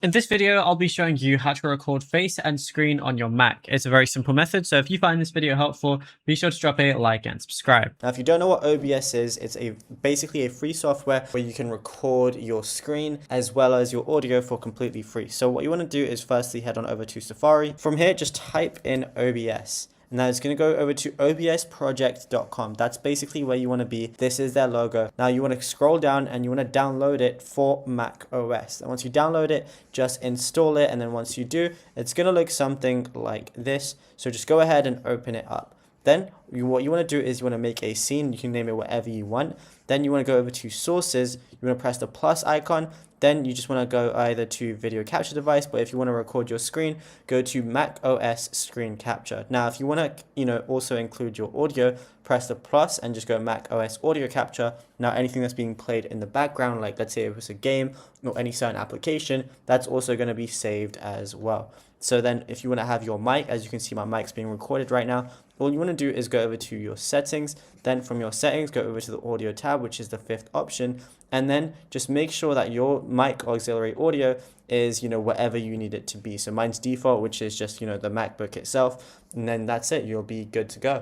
In this video, I'll be showing you how to record face and screen on your Mac. It's a very simple method, so if you find this video helpful, be sure to drop a like and subscribe. Now, if you don't know what OBS is, it's basically a free software where you can record your screen as well as your audio for completely free. So what you want to do is firstly head on over to Safari. From here, just type in OBS. Now it's going to go over to obsproject.com. That's basically where you want to be. This is their logo. Now you want to scroll down and you want to download it for Mac OS. And once you download it, just install it. And then once you do, it's going to look something like this. So just go ahead and open it up. Then what you want to do is you want to make a scene. You can name it whatever you want. Then you want to go over to sources. You want to press the plus icon. Then you just want to go either to video capture device, but if you want to record your screen, go to Mac OS screen capture. Now, if you want to, also include your audio, press the plus and just go Mac OS audio capture. Now, anything that's being played in the background, like let's say it was a game or any certain application, that's also going to be saved as well. So then if you want to have your mic, as you can see, my mic's being recorded right now. All you want to do is go over to your settings. Then from your settings, go over to the audio tab, which is the 5th option. And then just make sure that your mic auxiliary audio is, whatever you need it to be. So mine's default, which is just, the MacBook itself. And then that's it. You'll be good to go.